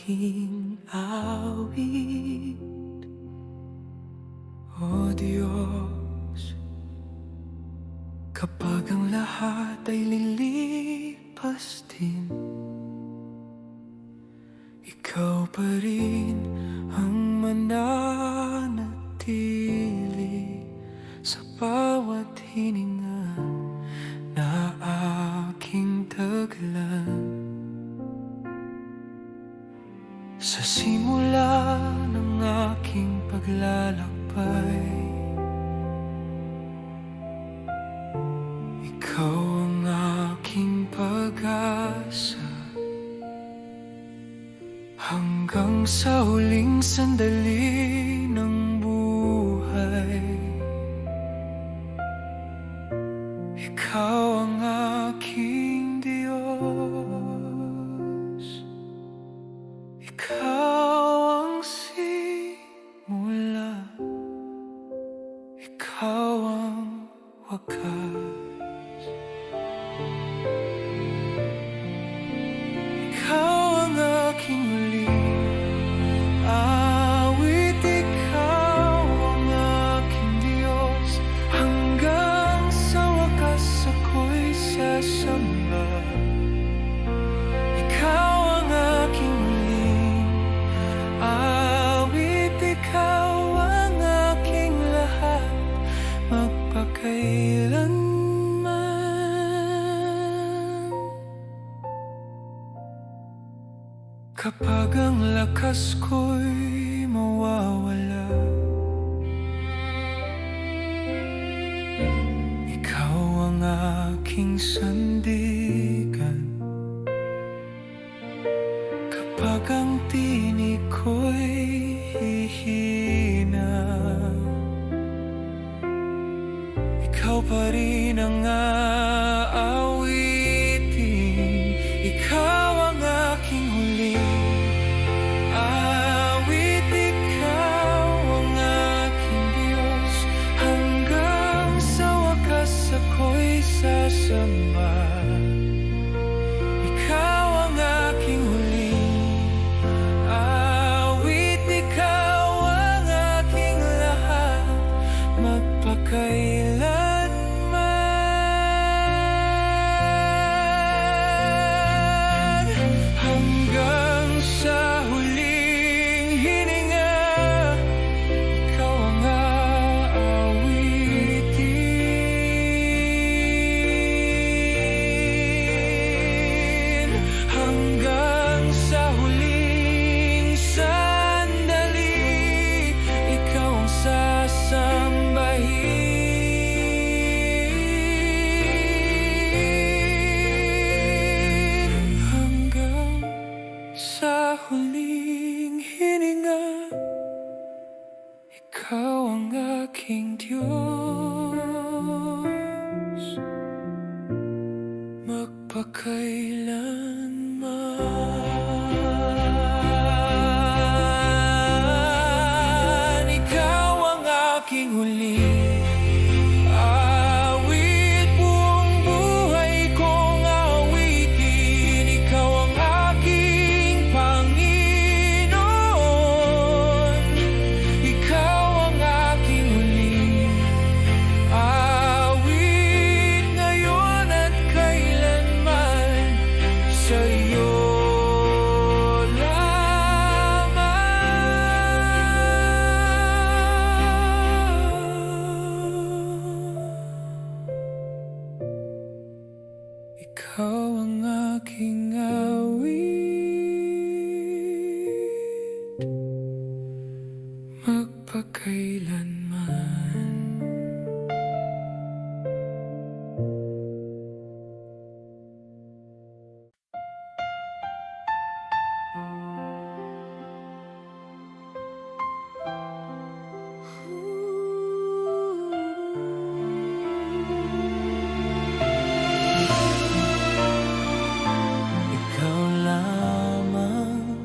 aking awit. O Diyos, kapag ang lahat ay lilipas din, Ikaw pa rin ang mananatili sa bawat hininga na aking taglan. Sa simula ng aking paglalakbay, Ikaw ang aking pag-asa, hanggang sa huling sandali ng buhay. Ikaw ang aking Diyos, Ikaw ang simula, Ikaw ang wakas. Ikaw ang aking huling awit, Ikaw ang aking Diyos, hanggang sa wakas ako'y sasamba. Ikaw ang aking huling awit, Ikaw ang aking lahat, magpakailanman. Kapag ang lakas ko'y mawawala, Ikaw ang aking sandigan. Kapag ang tinig ko'y hihina, Ikaw pa rin ang aawitin. Ikaw ang aking huling awit, Ikaw ang aking Diyos, hanggang sa wakas ako'y sasamba. Ikaw ang aking huling awit, Ikaw ang aking lahat, magpakailanman. Hanggang sa huling hininga, Ikaw ang aawitin. Hanggang sa huling sandali, Ikaw ang sasambahin. Hanggang sa huling hininga, Ikaw ang aking Diyos, magpakailanman. Ikaw ang aking huling awit, buong buhay kong awitin. Ikaw ang aking Panginoon, Ikaw ang aking huling awit, ngayon at kailanman, sa iyo lamang. Ikaw ang aking awit, magpakailanman. Ikaw lamang,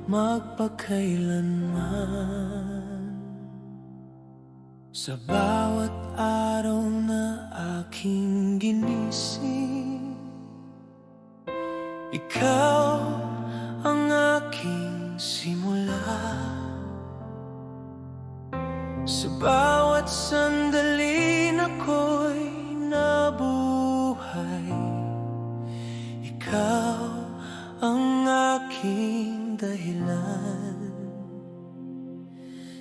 magpakailanman. Sa bawat araw na aking ginising, Ikaw ang aking Sa bawat sandali na ako'y nabuhay, ikaw ang aking dahilan.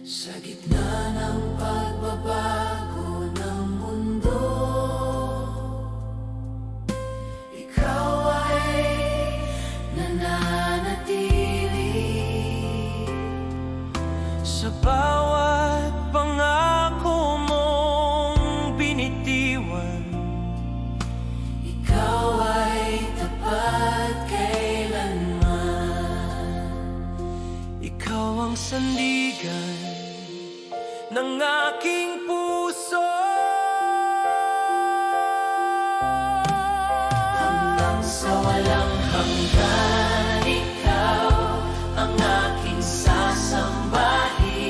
Sa gitna ng pagbabago ng mundo, ikaw ay nananatili. Sa bawat pangako mong binitiwan, ikaw ay tapat kailanman. Ikaw ang sandigan ng aking puso, hanggang sa walang hanggan. Ikaw ang aking sasambahin,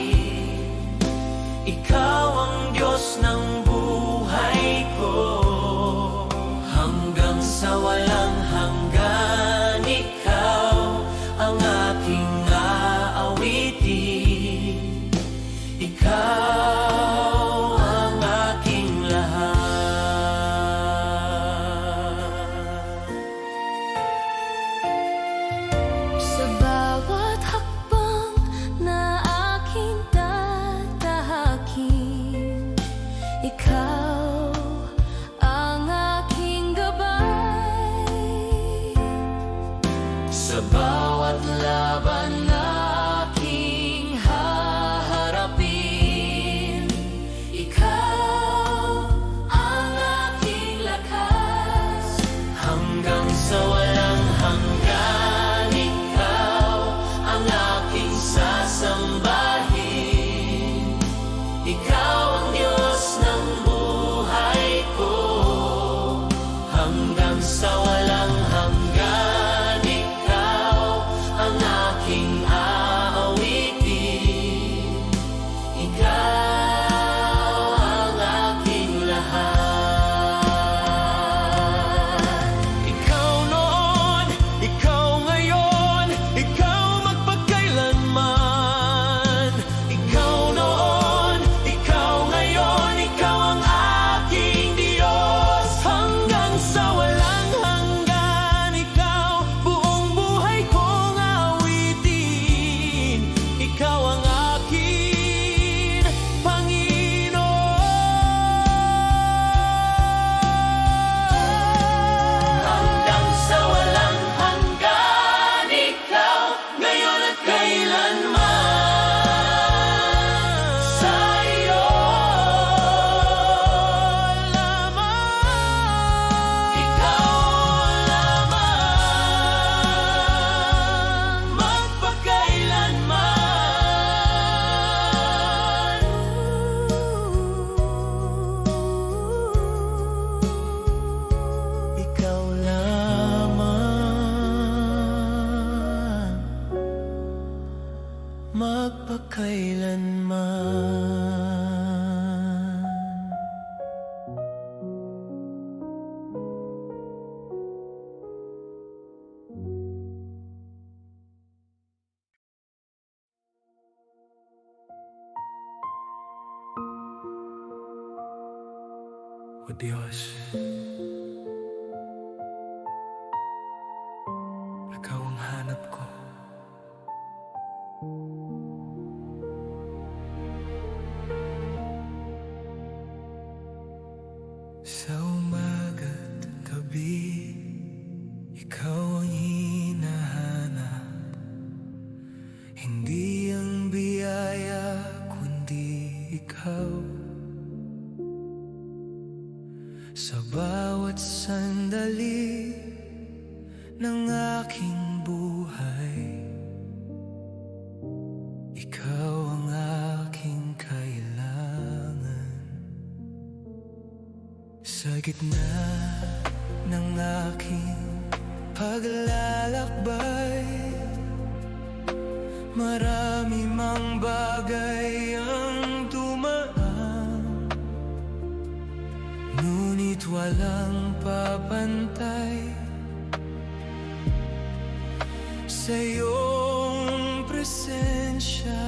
ikaw ang Diyos ng buhay ko. Hanggang sa walang hanggan, ikaw ang aking aawitin, ikaw ang aking lahat. Sa bawat hakbang na aking tatahakin, ikaw ang aking gabay. Sa bawat laban na aking haharapin, ikaw ang aking lakas. Hanggang sa walang hanggan, ikaw ang aking sasambahin, ikaw ang Diyos ng buhay ko. Hanggang sa walang hanggan, ikaw ang aking aawitin, ikaw ang aking lahat. Ikaw noon, ikaw ngayon, ikaw magpagkailanman. Ikaw noon, ikaw ngayon, ikaw ang aking Diyos. Hanggang sa walang hanggan, ikaw buong buhay kong awitin, ikaw ang aking Panginoon. Hanggang sa walang hanggan, ikaw ngayon at kailanman. Sa iyo lamang, ikaw lamang, magpakailanman. Ikaw lamang, magpakailanman. O Diyos, ikaw ang hanap ko. Sa umaga't gabi, ikaw ang hinahanap. Hindi ang biyaya, kundi ikaw. Sa bawat sandali ng aking buhay, ikaw ang aking kailangan. Sa gitna ng aking paglalakbay, marami mang bagay ang dumaan, ngunit walang papantay sa iyong presensya.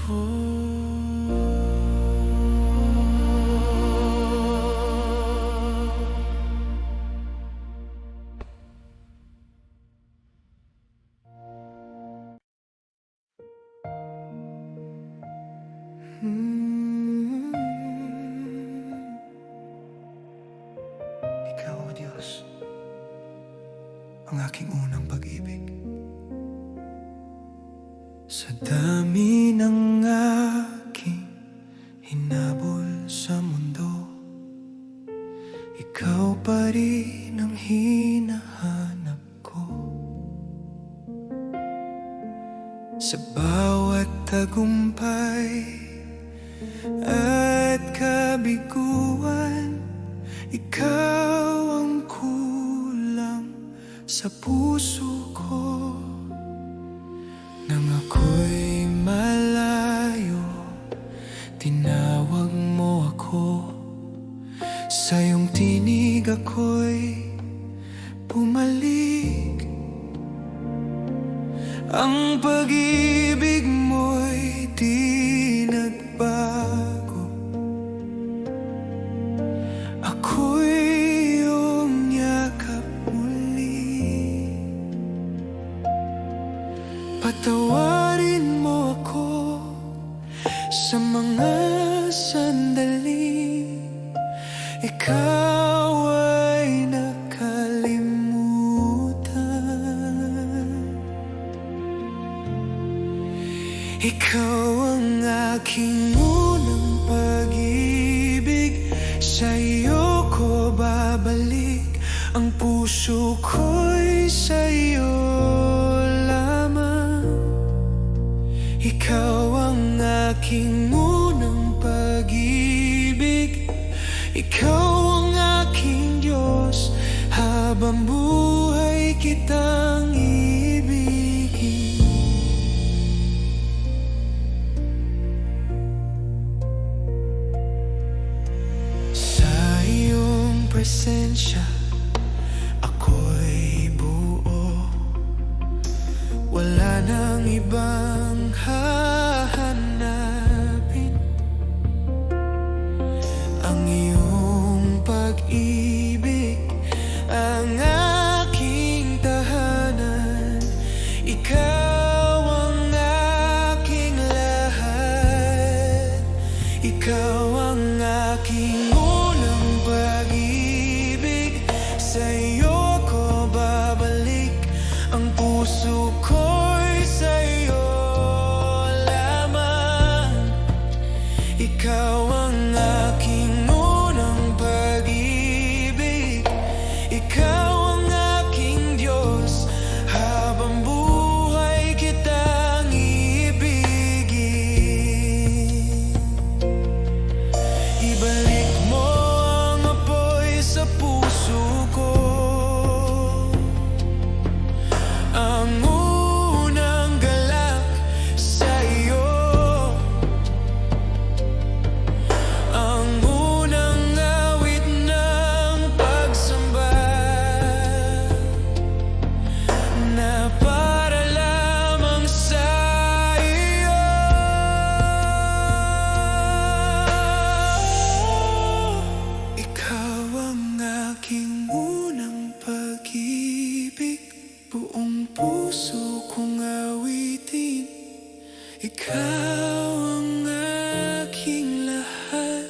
Ikaw, O Diyos, ang aking unang pag-ibig. Sa dami ng aking hinabol sa mundo, ikaw pa rin ang hinahanap ko. Sa bawat tagumpay at kabiguan, ikaw ang kulang sa puso ko. Nang ako'y malayo, tinawag mo ako. Sa iyong tinig ako'y bumalik. Ang pag-ibig mo'y di nagbago. Ako'y iyong yakap muli. Patawarin mo ako sa mga sandali ikaw ay nakalimutan. Ikaw ang aking unang pag-ibig, sa iyo ko babalik. Ang puso ko'y sa iyo lamang. Ikaw ang aking unang pag-ibig, ikaw ang aking Diyos, habang buhay kitang ibigin. Sa iyong presensya ako'y buo, wala nang ibang hahanapin. Ang iyong pag-ibig ang aking tahanan. Ikaw ang aking lahat. Ikaw ang aking unang pag-ibig, sa iyo ko babalik. Ang puso ko'y sa iyo lamang. Ikaw ang aking unang pag-ibig, ikaw ang aking Diyos, habang buhay kitang ibigin. Ibalik mo ang apoy sa puso ko, ang unang galak sa iyo, ang unang awit ng pagsamba, na para lamang sa iyo. Ikaw ang aking unang pag-ibig, buong puso kong awitin. Ikaw ang aking lahat.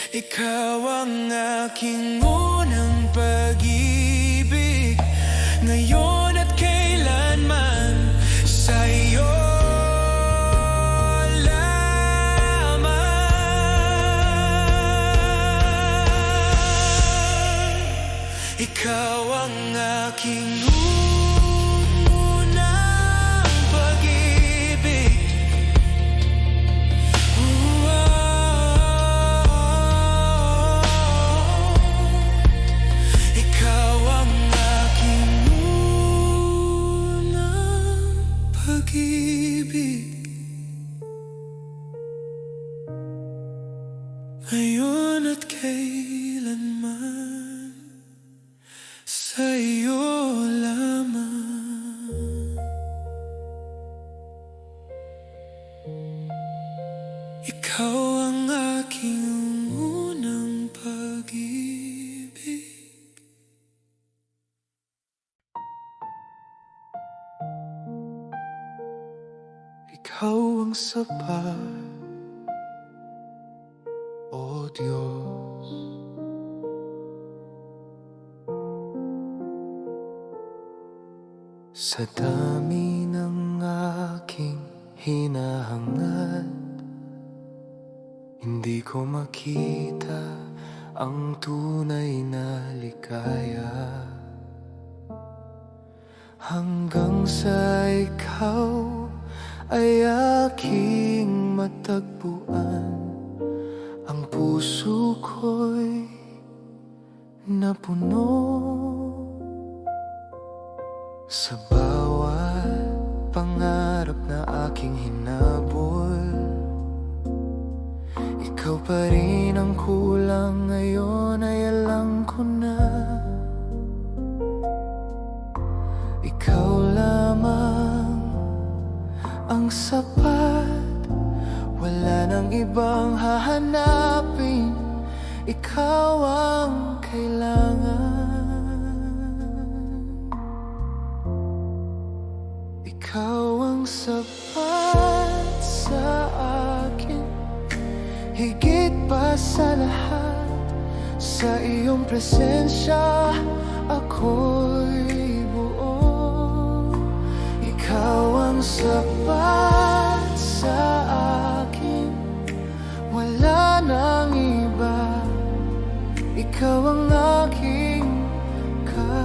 Ikaw ang aking unang pag-ibig, ngayon at kailanman. Sa iyo lamang. Ikaw ang aking unang pag-ibig. Ikaw ang aking unang pag-ibig, ngayon at kailanman. Sa iyo lamang. Ikaw ang aking unang pag-ibig. Ikaw ang sapat, O Diyos. Sa dami ng aking hinahangad, hindi ko makita ang tunay na ligaya, hanggang sa ikaw ay aking matagpuan. Ang puso ko'y napuno. Sa bawat pangarap na aking hinabol, ikaw pa rin ang kulang. Ngayon ay alam ko na ikaw lamang ang sapat. Wala nang ibang hahanapin, ikaw ang kailangan. Ikaw ang sapat sa akin, higit pa sa lahat. Sa iyong presensya ako'y buo. Ikaw ang sapat sa akin, wala nang iba. Ikaw ang aking kasiyahan.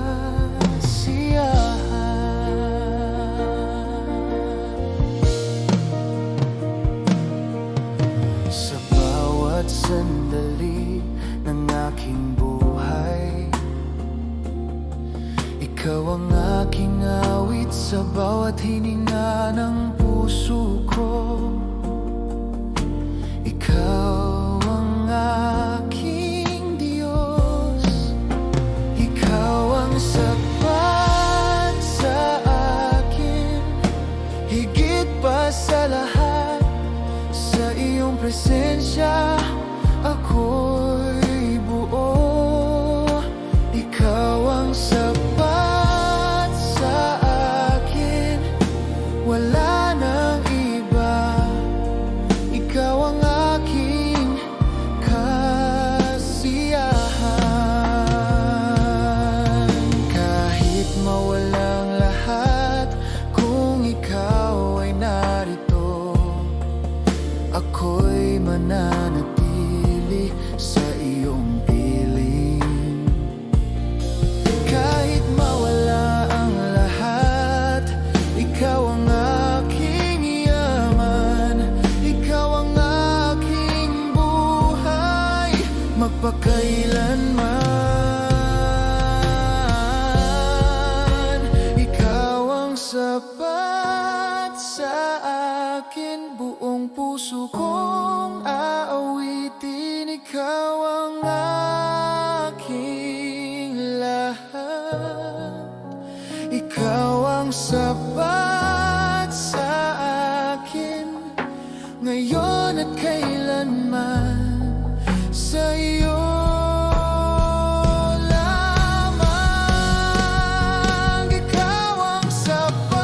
Sa bawat sandali ng aking buhay, ikaw ang aking awit. Sa bawat hininga ng puso ko, ikaw ang aking Diyos. Ikaw ang sapat sa akin, higit pa sa lahat. Sa iyong presensya ako'y buo. Ikaw ang sapat sa akin, wala nang iba. Ikaw ang aking kasiyahan. Kahit mawalang lahat, kung ikaw ay narito, ako'y mananatili sa iyong piling. Kahit mawala ang lahat, ikaw ang aking yaman. Ikaw ang aking buhay, magpakailanman. Ikaw ang sapat sa akin, buong puso kong aawitin. Ikaw ang aking lahat. Ikaw ang sapat sa akin, ngayon at kailanman. Sa iyo lamang, ikaw ang sapat.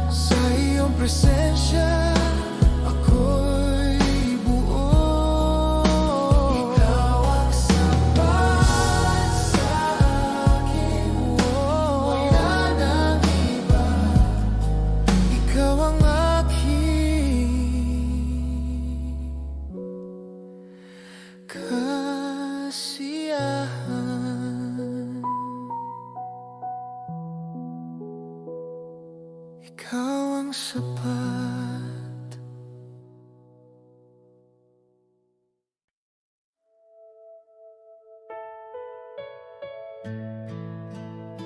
Sa iyong presensya ako'y buo. Ikaw ang sapat sa akin, wala nang iba. Ikaw ang aking kasiyahan. Ikaw ang sapat.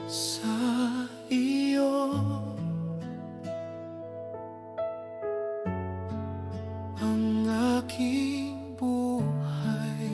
Sa iyo ang aking buhay,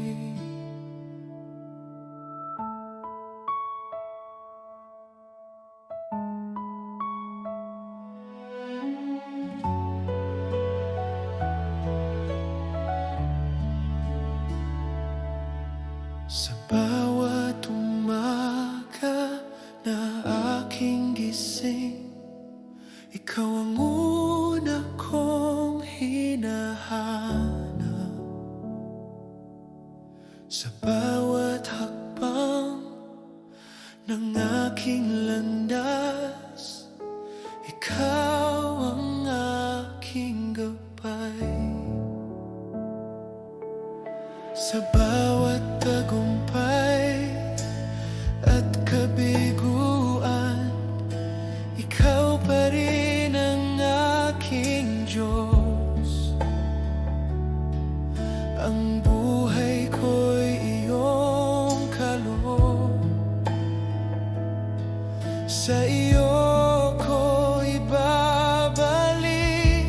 aking landas, ikaw ang aking gabay. Sa bawat tagumpay at kabiguan, ikaw pa rin ang aking Diyos. Ang buhay ko'y iyong kaloob, sa iyo ko ibabalik.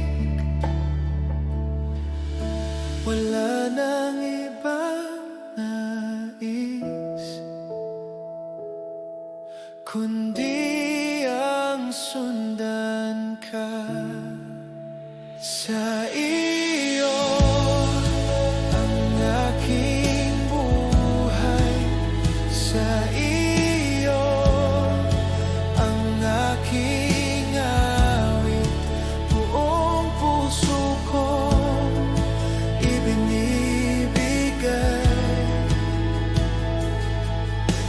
Wala nang ibang nais, kundi ang sundan ka. Sa iyo ang aking buhay, sa iyo ang aking awit. Buong puso kong ibinibigay.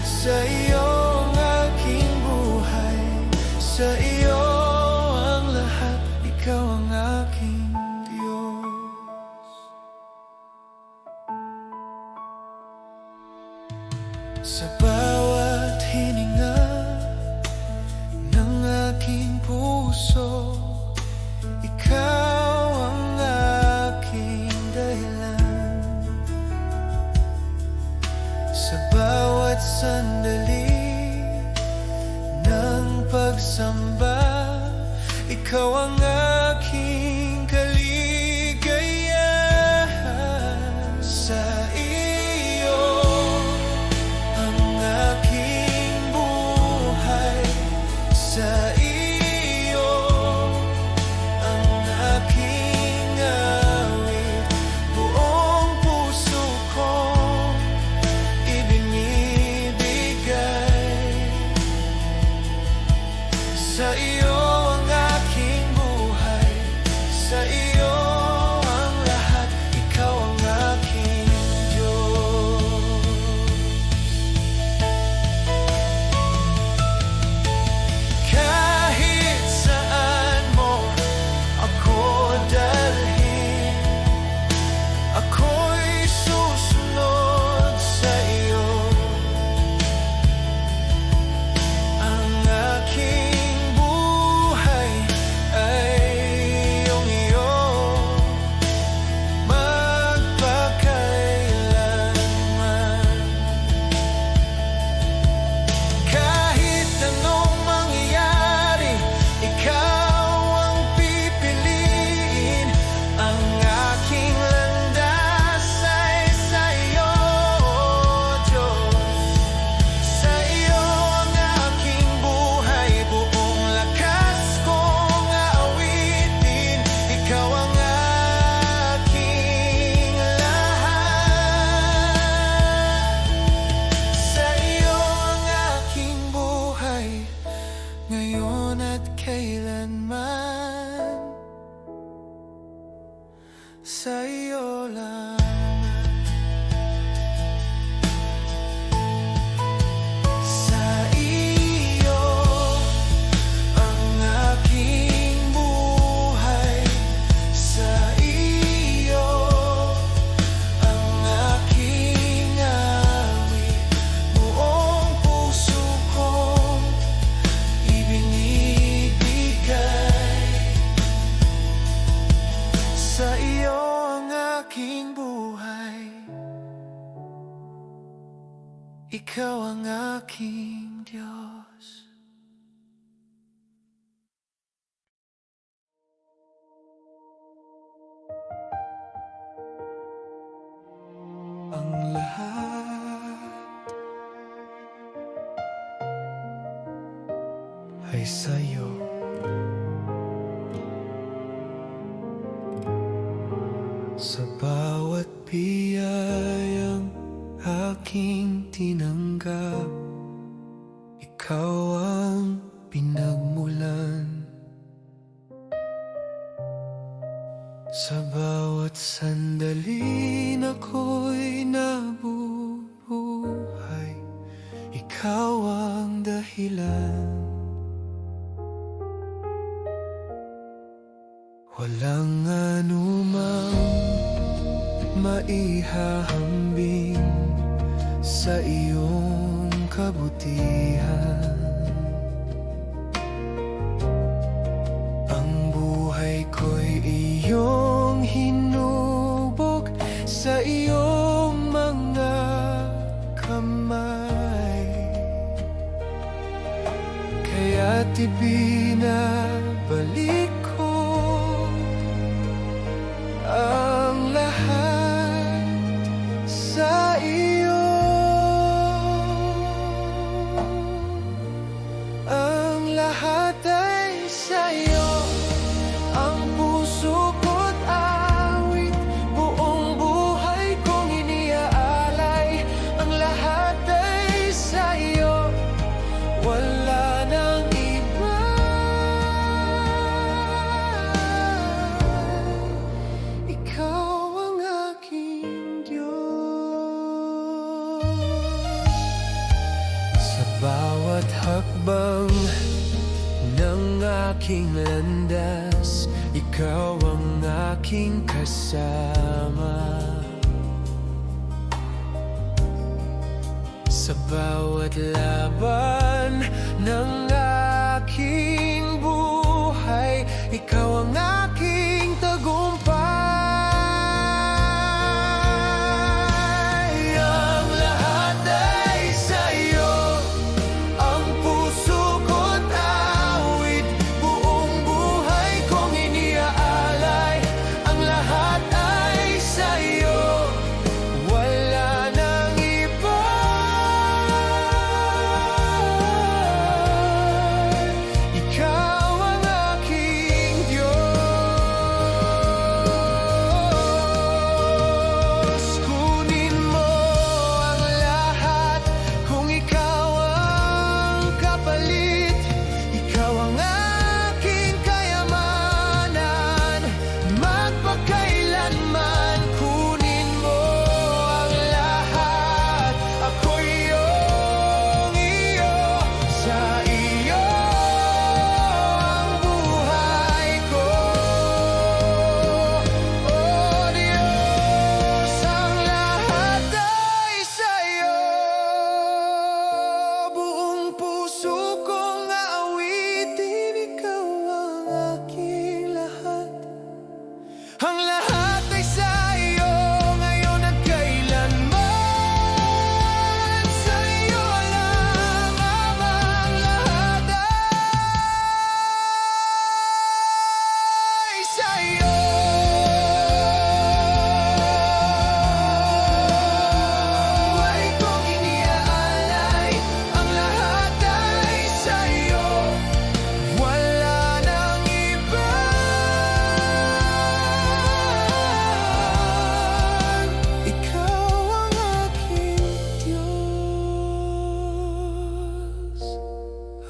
Sa iyo ang aking buhay, sa iyo ang lahat. Ikaw ang aking Diyos. Sa bawat hininga ng aking puso, ikaw ang aking dahilan. Sa bawat sandali ng pagsamba, ikaw ang aking kaligayahan. Sa iyo ang aking buhay, sa iyo ang aking awit. Buong puso kong ibinibigay. Sa iyo ang aking buhay, sa iyo ang lahat. Ikaw ang aking Diyos. Kahit saan mo ako dalhin, ako'y susunod sa iyo. Ang aking buhay ay iyong-iyo, magpakailanman. Kahit anong mangyari, ikaw ang pipiliin. Ang aking landas ay sa iyo, Diyos. Sa iyo ang aking buhay, buong lakas kong aawitin. Ikaw ang aking lahat. Sa iyo ang aking buhay, ngayon at kailanman. Sa iyo lang. Sa iyo ang aking buhay, sa iyo ang aking awit. Buong puso kong ibinibigay. Sa iyo ang aking buhay, ikaw ang aking Diyos. Ang lahat ay sa iyo. Sa bawat biyayang aking tinanggap, ikaw ang pinagmulan. Sa bawat sandali na ako'y nabubuhay, ikaw ang dahilan. kailan. Walang anumang maihahambing sa iyong kabutihan. Ang buhay ko'y iyong hinubog sa iyong mga kamay, kaya't ibinabalik ko ang lahat sa iyo. Ang lahat ay sa iyo. Ang puso ko't awit, buong buhay kong iniaalay. Ang lahat ay sa iyo, wala nang iba. Ikaw ang aking Diyos. Sa bawat hakbang ng aking landas, ikaw ang aking kasama. Sa bawat laban ng aking buhay, ikaw ang aking tagumpay. Ang lahat ay sa iyo. Ang puso ko't awit, buong buhay kong iniaalay. Ang lahat ay sa iyo, wala nang iba. Ikaw ang aking Diyos. Kunin mo ang lahat kung ikaw ang kapalit. Ikaw ang aking kayamanan, magpakailanman. Kunin mo ang lahat, ako'y iyong iyo. Sa iyo ang buhay ko, oh Diyos. Ang lahat ay sa iyo. Buong puso kong aawitin, ikaw ang aking lahat. Ang lahat ay sa iyo, ngayon at kailanman. Sa iyo lang, Ama, ang lahat ay sa iyo. Buhay kong iniaalay, ang lahat ay sa iyo, wala nang iba. Ikaw ang aking Diyos.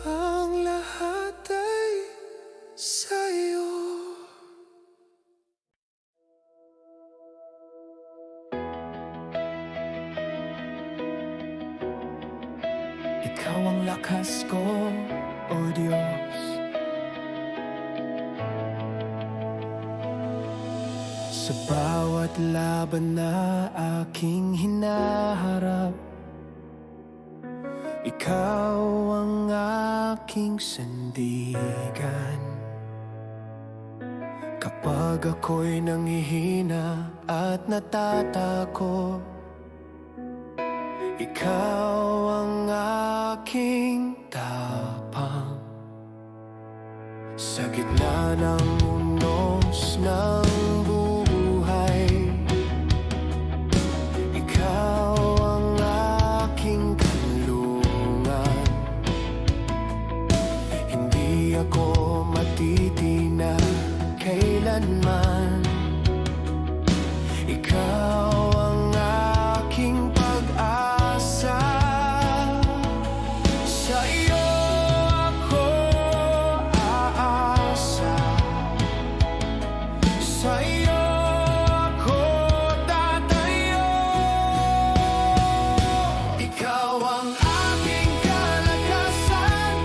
Ang lahat ay sa iyo. Ikaw ang lakas ko, O Diyos. Sa bawat laban na aking hinaharap, ikaw ang aking sandigan. Kapag ako'y nanghihina at natatakot, ikaw ang aking tapang. Sa gitna ng unos ng buhay, ikaw ang aking kanlungan. Hindi ako matitina kailanman. Ikaw ang aking pag-asa. Sa iyo ako aasa. Sa iyo ako tatayo. Ikaw ang aking kalakasan.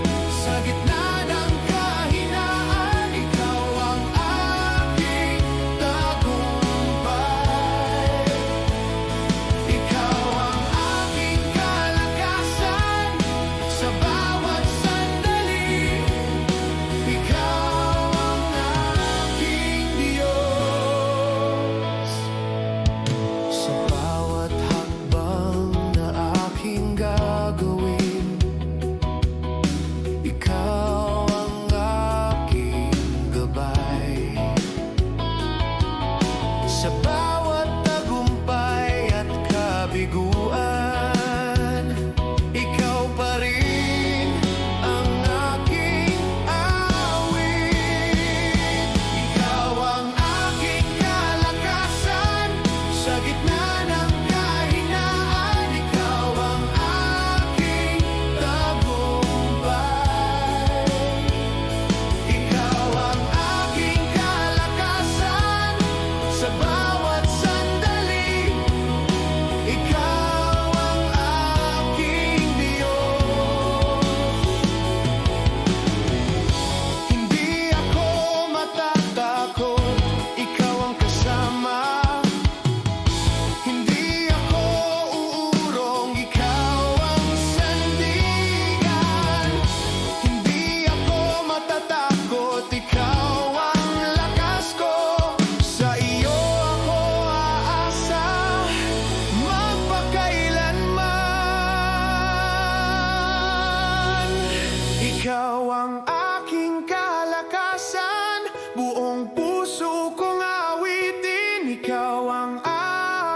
Ikaw ang aking kalakasan, buong puso kong awitin. Ikaw ang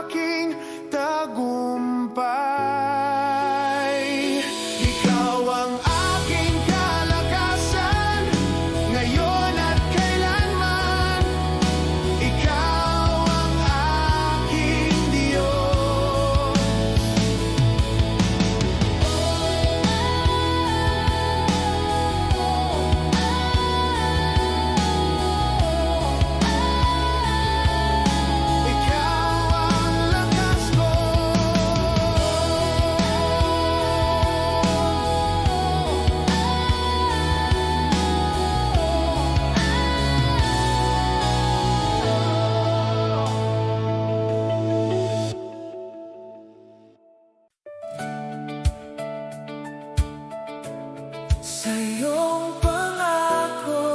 aking tagumpay. Ikaw ang aking kalakasan, ngayon at kailanman. Ikaw ang aking Diyos. Ikaw ang lakas ko. Sa iyong pangako,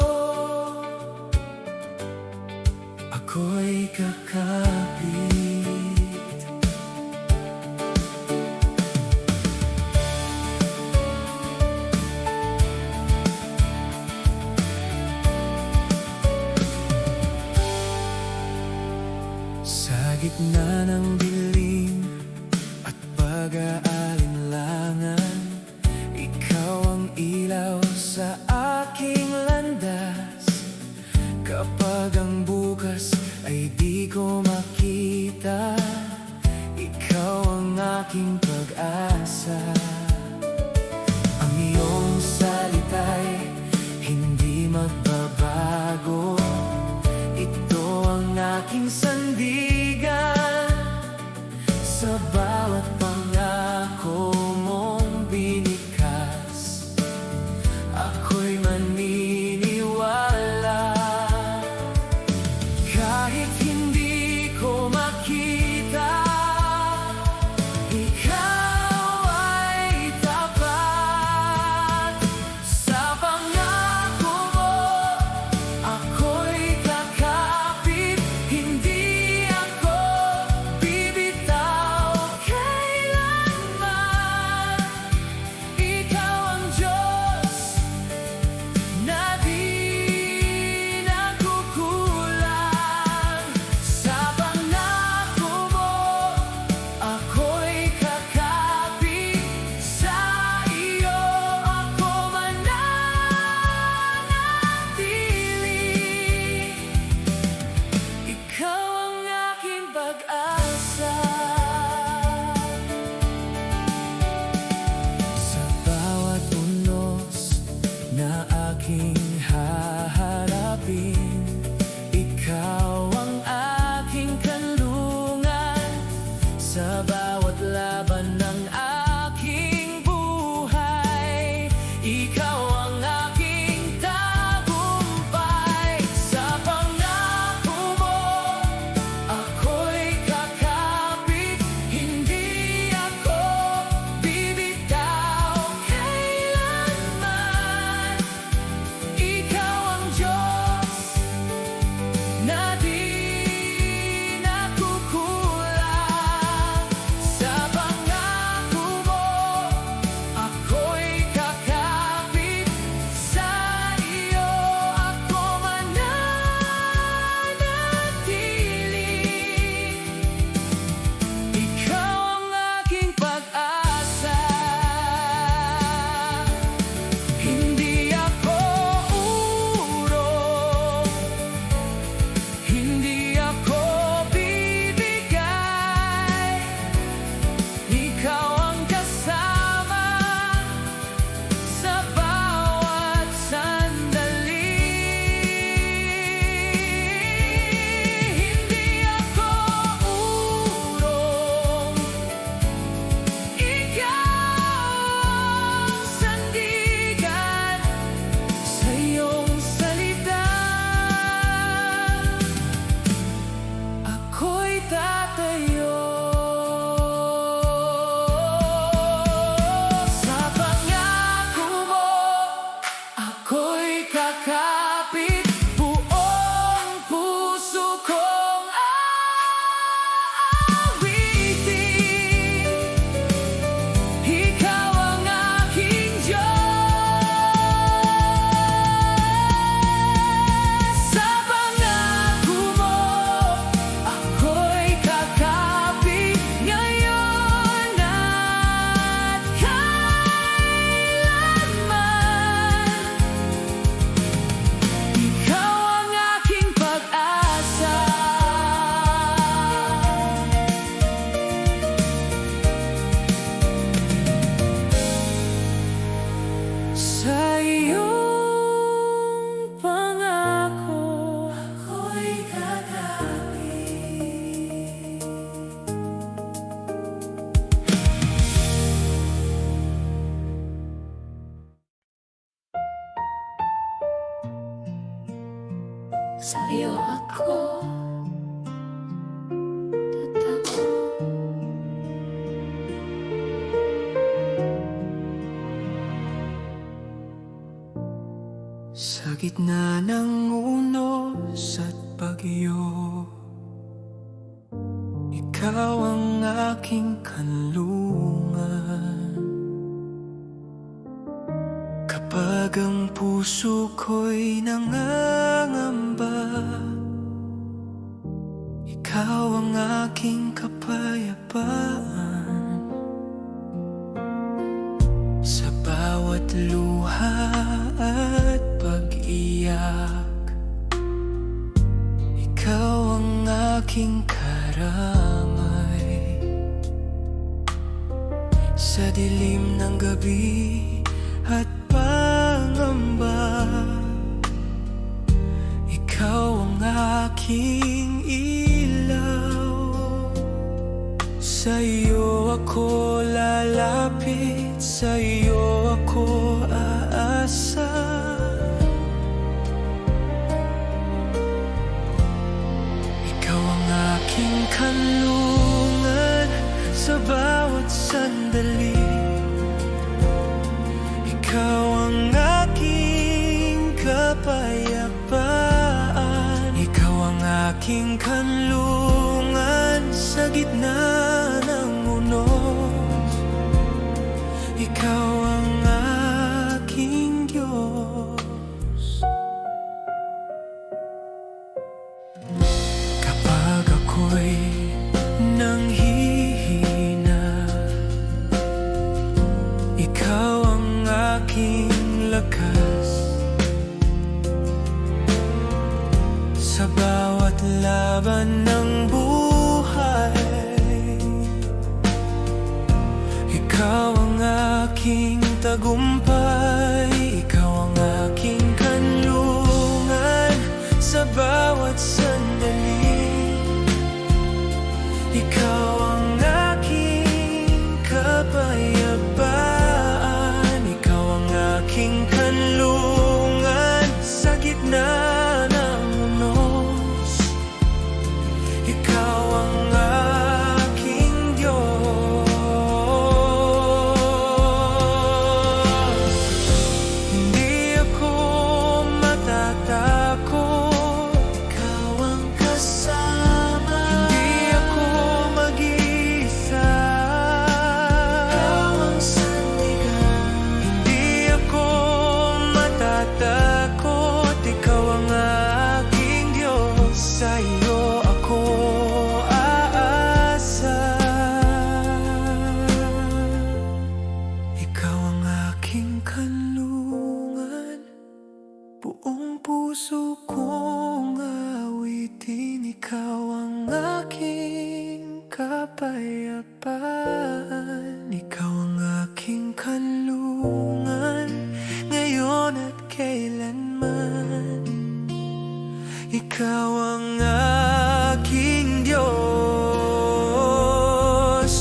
ako'y kakapit. Sa gitna ng dilim at pag-aalinlangan, ikaw ang ilaw sa aking landas. Kapag ang bukas ay di ko makita, ikaw ang aking pag-asa. Ang iyong salita'y hindi magbabago. Ito ang aking sandigan sa bawat pangako mong binikas. Ako'y maniniwala kahit hindi ko makita. Ikaw ay tapat sa pangako mo. Ako'y kakapit, hindi ako bibitaw kailanman. Ikaw ang Diyos na di nagkukulang. Sa pangako mo, ako'y kakapit. Sa iyo ako mananatili. Ikaw ang aking pag-asa. Sa bawat unos na aking haharapin, ikaw ang aking kanlungan. Sa bawat laban ng aking buhay, ikaw ang aking tagumpay. Sa pangako mo, ako'y kakapit, hindi ako bibitaw kailanman. Ikaw ang Diyos na di nagkukulang. Sa pangako mo, ako'y kakapit. Sa iyo ako mananatili. Ikaw ang aking pag-asa. Hindi ako urong, hindi ako bibigay. Ikaw ang kasama sa bawat sandali. Hindi ako urong, ikaw ang sandigan sa iyong salita. Ako'y tatayo. Sa pangako mo, ako'y kakapit. Buong puso kong awitin. Ikaw ang aking Diyos. sa'yo ako tatago. Sa gitna ng unos at bagyo, ikaw ang aking kanlungan. Kapag ang puso ko'y nangangamba, ikaw ang aking kapayapaan. Sa bawat luha at pag-iyak, ikaw ang aking karamay. Sa dilim ng gabi at pangamba, ikaw ang aking ilaw. Sa iyo ako lalapit, sa iyo ako aasa. Ikaw ang aking kanlungan sa bawat sandali. Ikaw ang aking kapayapaan. Ikaw ang aking kanlungan sa gitna ng unos. Ikaw ang aking Diyos. Kapag ako'y nanghihina, ikaw ang aking lakas. Sa bawat laban ng buhay, ikaw ang aking tagumpay. Ikaw ang aking kanlungan sa bawat sandali. Ikaw ang aking kapayapaan. Ikaw ang aking kanlungan sa gitna ng unos. Ikaw ang aking Diyos. Hindi ako matatakot, ikaw ang kasama. Hindi ako mag-iisa, ikaw ang sandigan. Hindi ako matatakot, ikaw ang aking Diyos. Sa iyo ako aasa. Ikaw ang aking kanlungan, buong puso kong awitin. Ikaw ang aking kapayapaan. Ikaw ang aking kanlungan, ngayon at kailanman. Ikaw ang aking Diyos.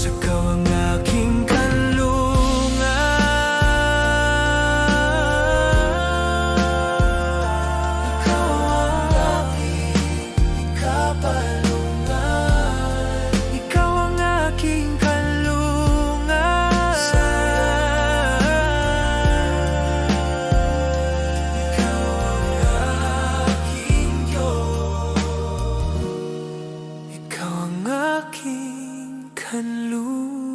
Ikaw ang aking kanlungan. Ikaw ang aking kapalungan. Ikaw ang aking kanlungan. Ikaw ang aking Diyos. Ikaw ang aking kanlungan.